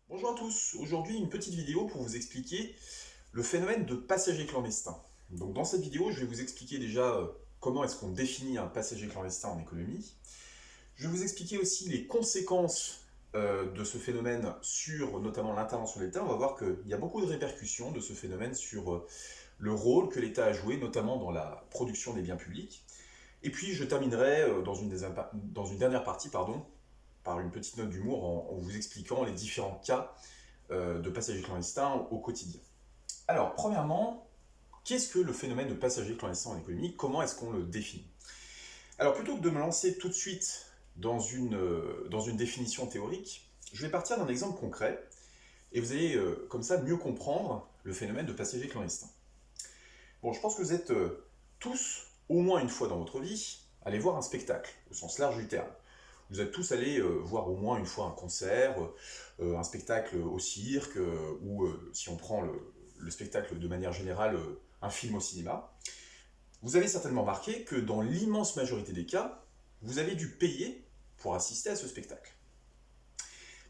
Bonjour à tous, aujourd'hui une petite vidéo pour vous expliquer le phénomène de passager clandestin. Donc dans cette vidéo, je vais vous expliquer déjà comment est-ce qu'on définit un passager clandestin en économie. Je vais vous expliquer aussi les conséquences de ce phénomène sur notamment l'intervention de l'État. On va voir qu'il y a beaucoup de répercussions de ce phénomène sur le rôle que l'État a joué, notamment dans la production des biens publics. Et puis je terminerai dans une dernière partie par une petite note d'humour en vous expliquant les différents cas de passagers clandestins au quotidien. Alors, premièrement, qu'est-ce que le phénomène de passager clandestin en économie? Comment est-ce qu'on le définit? Alors, plutôt que de me lancer tout de suite dans une définition théorique, je vais partir d'un exemple concret et vous allez comme ça mieux comprendre le phénomène de passager clandestin. Bon, je pense que vous êtes tous, au moins une fois dans votre vie, allés voir un spectacle, au sens large du terme. Vous êtes tous allés voir au moins une fois un concert, un spectacle au cirque, ou si on prend le spectacle de manière générale, un film au cinéma. Vous avez certainement remarqué que dans l'immense majorité des cas, vous avez dû payer pour assister à ce spectacle.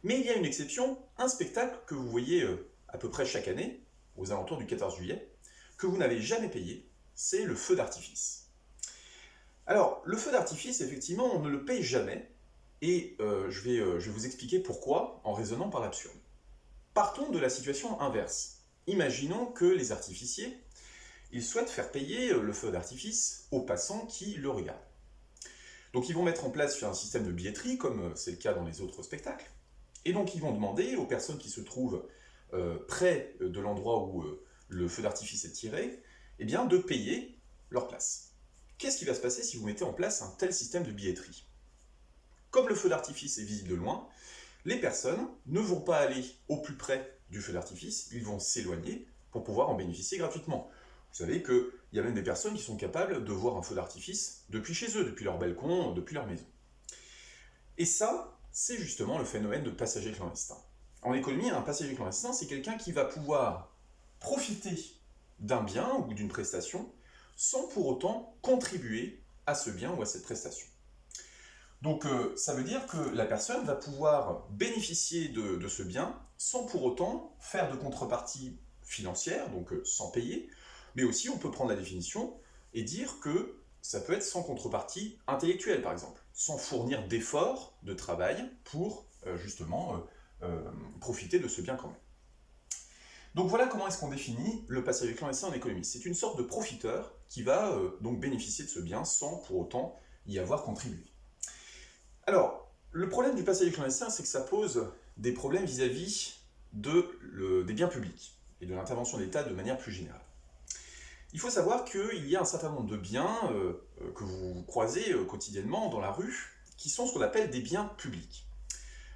Mais il y a une exception, un spectacle que vous voyez à peu près chaque année, aux alentours du 14 juillet, que vous n'avez jamais payé, c'est le feu d'artifice. Alors, le feu d'artifice, effectivement, on ne le paye jamais, et je vais vous expliquer pourquoi en raisonnant par l'absurde. Partons de la situation inverse. Imaginons que les artificiers, ils souhaitent faire payer le feu d'artifice aux passants qui le regardent. Donc ils vont mettre en place un système de billetterie, comme c'est le cas dans les autres spectacles, et donc ils vont demander aux personnes qui se trouvent près de l'endroit où le feu d'artifice est tiré, eh bien, de payer leur place. Qu'est-ce qui va se passer si vous mettez en place un tel système de billetterie? Comme le feu d'artifice est visible de loin, les personnes ne vont pas aller au plus près du feu d'artifice, ils vont s'éloigner pour pouvoir en bénéficier gratuitement. Vous savez qu'il y a même des personnes qui sont capables de voir un feu d'artifice depuis chez eux, depuis leur balcon, depuis leur maison. Et ça, c'est justement le phénomène de passager clandestin. En économie, un passager clandestin, c'est quelqu'un qui va pouvoir profiter d'un bien ou d'une prestation sans pour autant contribuer à ce bien ou à cette prestation. Donc ça veut dire que la personne va pouvoir bénéficier de ce bien sans pour autant faire de contrepartie financière, donc sans payer, mais aussi on peut prendre la définition et dire que ça peut être sans contrepartie intellectuelle par exemple, sans fournir d'efforts de travail pour justement profiter de ce bien quand même. Donc voilà comment est-ce qu'on définit le passager clandestin en économie. C'est une sorte de profiteur qui va donc bénéficier de ce bien sans pour autant y avoir contribué. Alors, le problème du passager clandestin, c'est que ça pose des problèmes vis-à-vis des biens publics et de l'intervention de l'État de manière plus générale. Il faut savoir qu'il y a un certain nombre de biens que vous croisez quotidiennement dans la rue qui sont ce qu'on appelle des biens publics.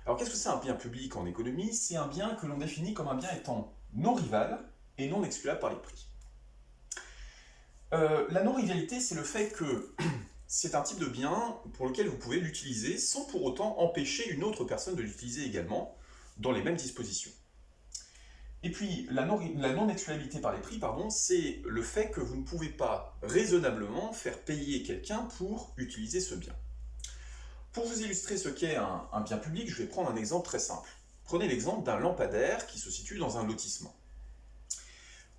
Alors qu'est-ce que c'est un bien public en économie? C'est un bien que l'on définit comme un bien étant non rival et non excluable par les prix. La non-rivalité, c'est le fait que c'est un type de bien pour lequel vous pouvez l'utiliser sans pour autant empêcher une autre personne de l'utiliser également dans les mêmes dispositions. Et puis, la non-excluabilité par les prix, c'est le fait que vous ne pouvez pas raisonnablement faire payer quelqu'un pour utiliser ce bien. Pour vous illustrer ce qu'est un bien public, je vais prendre un exemple très simple. Prenez l'exemple d'un lampadaire qui se situe dans un lotissement.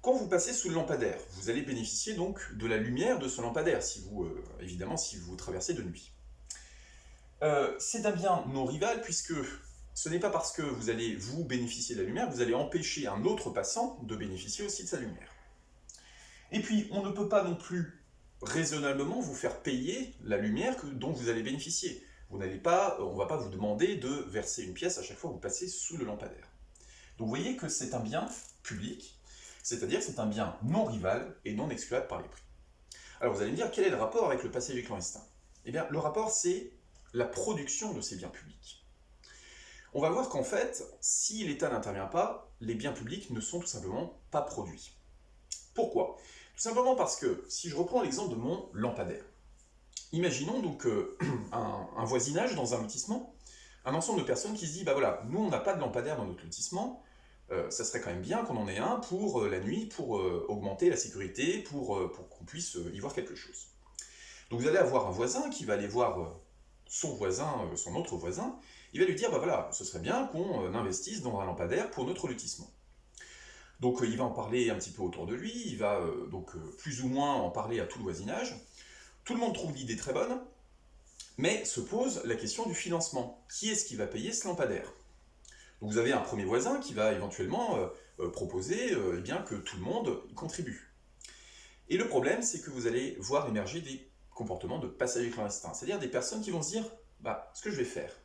Quand vous passez sous le lampadaire, vous allez bénéficier donc de la lumière de ce lampadaire, évidemment si vous traversez de nuit. C'est un bien non rival puisque ce n'est pas parce que vous allez vous bénéficier de la lumière que vous allez empêcher un autre passant de bénéficier aussi de sa lumière. Et puis, on ne peut pas non plus raisonnablement vous faire payer la lumière dont vous allez bénéficier. On ne va pas vous demander de verser une pièce à chaque fois que vous passez sous le lampadaire. Donc vous voyez que c'est un bien public, c'est-à-dire que c'est un bien non rival et non excluable par les prix. Alors vous allez me dire, quel est le rapport avec le passager clandestin? Eh bien, le rapport, c'est la production de ces biens publics. On va voir qu'en fait, si l'État n'intervient pas, les biens publics ne sont tout simplement pas produits. Pourquoi? Tout simplement parce que, si je reprends l'exemple de mon lampadaire, imaginons donc un voisinage dans un lotissement, un ensemble de personnes qui se dit, bah voilà, nous on n'a pas de lampadaire dans notre lotissement, ça serait quand même bien qu'on en ait un pour la nuit, pour augmenter la sécurité, pour qu'on puisse y voir quelque chose. Donc vous allez avoir un voisin qui va aller voir son voisin, son autre voisin, il va lui dire, bah voilà, ce serait bien qu'on investisse dans un lampadaire pour notre lotissement. Donc il va en parler un petit peu autour de lui, il va plus ou moins en parler à tout le voisinage. Tout le monde trouve l'idée très bonne, mais se pose la question du financement. Qui est-ce qui va payer ce lampadaire? Donc vous avez un premier voisin qui va éventuellement proposer eh bien, que tout le monde y contribue. Et le problème, c'est que vous allez voir émerger des comportements de passagers clandestins, c'est-à-dire des personnes qui vont se dire, bah, ce que je vais faire,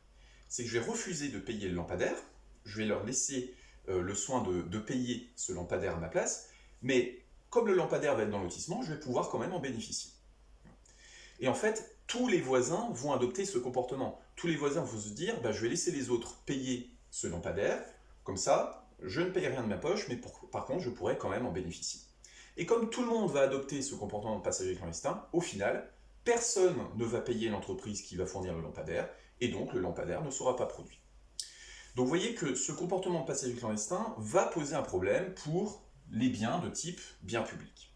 c'est que je vais refuser de payer le lampadaire, je vais leur laisser le soin de payer ce lampadaire à ma place, mais comme le lampadaire va être dans le lotissement, je vais pouvoir quand même en bénéficier. Et en fait, tous les voisins vont adopter ce comportement. Tous les voisins vont se dire, bah, je vais laisser les autres payer ce lampadaire, comme ça, je ne paye rien de ma poche, mais par contre, je pourrais quand même en bénéficier. Et comme tout le monde va adopter ce comportement de passager clandestin, au final, personne ne va payer l'entreprise qui va fournir le lampadaire, et donc le lampadaire ne sera pas produit. Donc vous voyez que ce comportement de passager clandestin va poser un problème pour les biens de type bien public.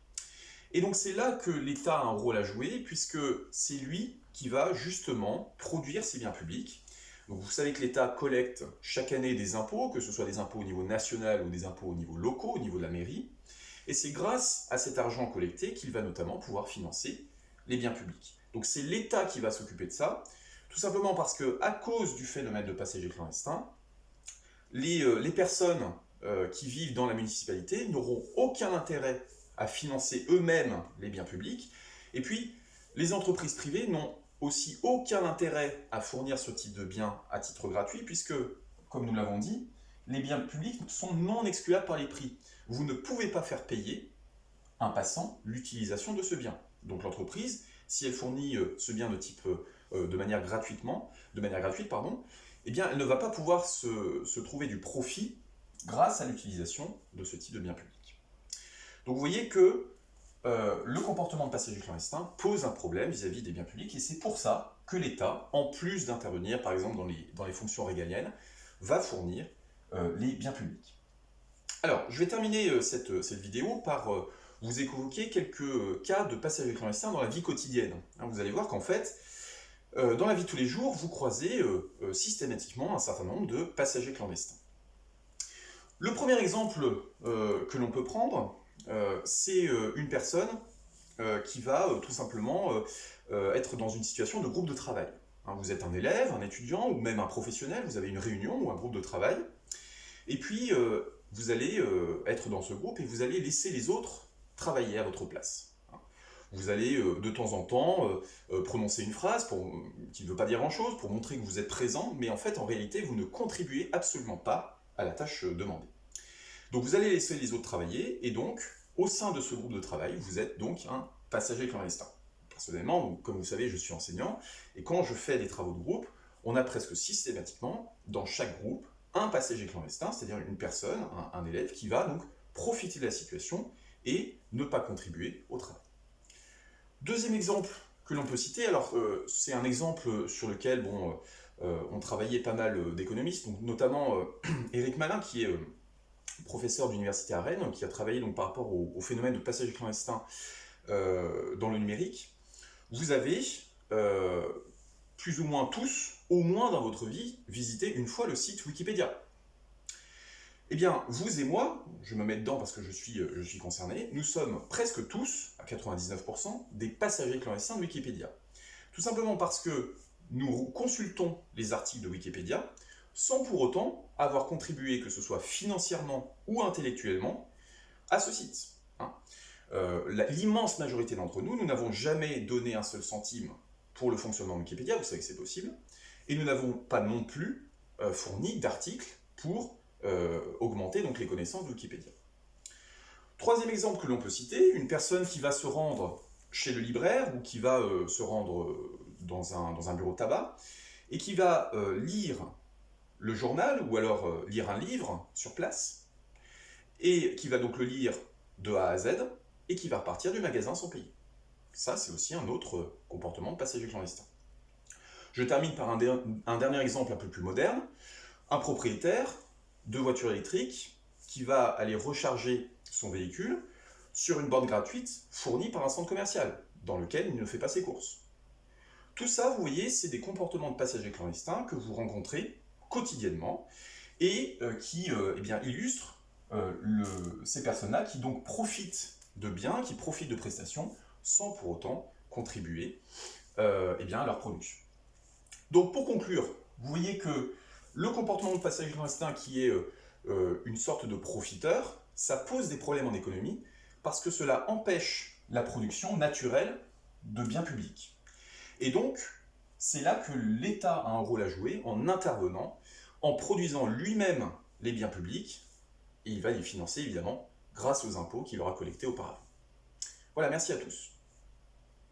Et donc c'est là que l'État a un rôle à jouer, puisque c'est lui qui va justement produire ces biens publics. Donc vous savez que l'État collecte chaque année des impôts, que ce soit des impôts au niveau national ou des impôts au niveau local, au niveau de la mairie. Et c'est grâce à cet argent collecté qu'il va notamment pouvoir financer les biens publics. Donc c'est l'État qui va s'occuper de ça, tout simplement parce que, à cause du phénomène de passagers clandestins, les personnes qui vivent dans la municipalité n'auront aucun intérêt à financer eux-mêmes les biens publics, et puis les entreprises privées n'ont aussi aucun intérêt à fournir ce type de biens à titre gratuit, puisque, comme nous l'avons dit, les biens publics sont non excluables par les prix. Vous ne pouvez pas faire payer un passant l'utilisation de ce bien. Donc l'entreprise, si elle fournit ce bien de manière gratuite, eh bien, elle ne va pas pouvoir se trouver du profit grâce à l'utilisation de ce type de bien public. Donc vous voyez que le comportement de passager clandestin pose un problème vis-à-vis des biens publics, et c'est pour ça que l'État, en plus d'intervenir par exemple dans les fonctions régaliennes, va fournir les biens publics. Alors, je vais terminer cette vidéo par vous évoquer quelques cas de passagers clandestins dans la vie quotidienne. Vous allez voir qu'en fait, dans la vie de tous les jours, vous croisez systématiquement un certain nombre de passagers clandestins. Le premier exemple que l'on peut prendre, c'est une personne qui va tout simplement être dans une situation de groupe de travail. Vous êtes un élève, un étudiant ou même un professionnel, vous avez une réunion ou un groupe de travail, et puis vous allez être dans ce groupe et vous allez laisser les autres travailler à votre place. Vous allez de temps en temps prononcer une phrase qui ne veut pas dire grand-chose pour montrer que vous êtes présent, mais en fait, en réalité, vous ne contribuez absolument pas à la tâche demandée. Donc vous allez laisser les autres travailler, et donc, au sein de ce groupe de travail, vous êtes donc un passager clandestin. Personnellement, comme vous savez, je suis enseignant, et quand je fais des travaux de groupe, on a presque systématiquement, dans chaque groupe, un passager clandestin, c'est-à-dire une personne, un élève, qui va donc profiter de la situation et ne pas contribuer au travail. Deuxième exemple que l'on peut citer, alors c'est un exemple sur lequel on travaillait pas mal d'économistes, donc notamment Éric Malin, qui est professeur d'université à Rennes, qui a travaillé donc, par rapport au phénomène de passage clandestin dans le numérique. Vous avez plus ou moins tous, au moins dans votre vie, visité une fois le site Wikipédia. Eh bien, vous et moi, je me mets dedans parce que je suis concerné, nous sommes presque tous, à 99%, des passagers clandestins de Wikipédia. Tout simplement parce que nous consultons les articles de Wikipédia sans pour autant avoir contribué, que ce soit financièrement ou intellectuellement, à ce site. L'immense majorité d'entre nous, nous n'avons jamais donné un seul centime pour le fonctionnement de Wikipédia, vous savez que c'est possible, et nous n'avons pas non plus fourni d'articles pour augmenter donc les connaissances de Wikipédia. Troisième exemple que l'on peut citer, une personne qui va se rendre chez le libraire ou qui va se rendre dans un bureau de tabac et qui va lire le journal ou alors lire un livre sur place et qui va donc le lire de A à Z et qui va repartir du magasin sans payer. Ça, c'est aussi un autre comportement de passager clandestin. Je termine par un dernier exemple un peu plus moderne. Un propriétaire de voitures électriques qui va aller recharger son véhicule sur une borne gratuite fournie par un centre commercial dans lequel il ne fait pas ses courses. Tout ça, vous voyez, c'est des comportements de passagers clandestins que vous rencontrez quotidiennement et qui eh bien, illustre ces personnes-là qui donc profitent de biens, qui profitent de prestations, sans pour autant contribuer eh bien, à leur production. Donc pour conclure, vous voyez que le comportement de passager clandestin qui est une sorte de profiteur, ça pose des problèmes en économie parce que cela empêche la production naturelle de biens publics. Et donc, c'est là que l'État a un rôle à jouer en intervenant, en produisant lui-même les biens publics, et il va les financer évidemment grâce aux impôts qu'il aura collectés auparavant. Voilà, merci à tous.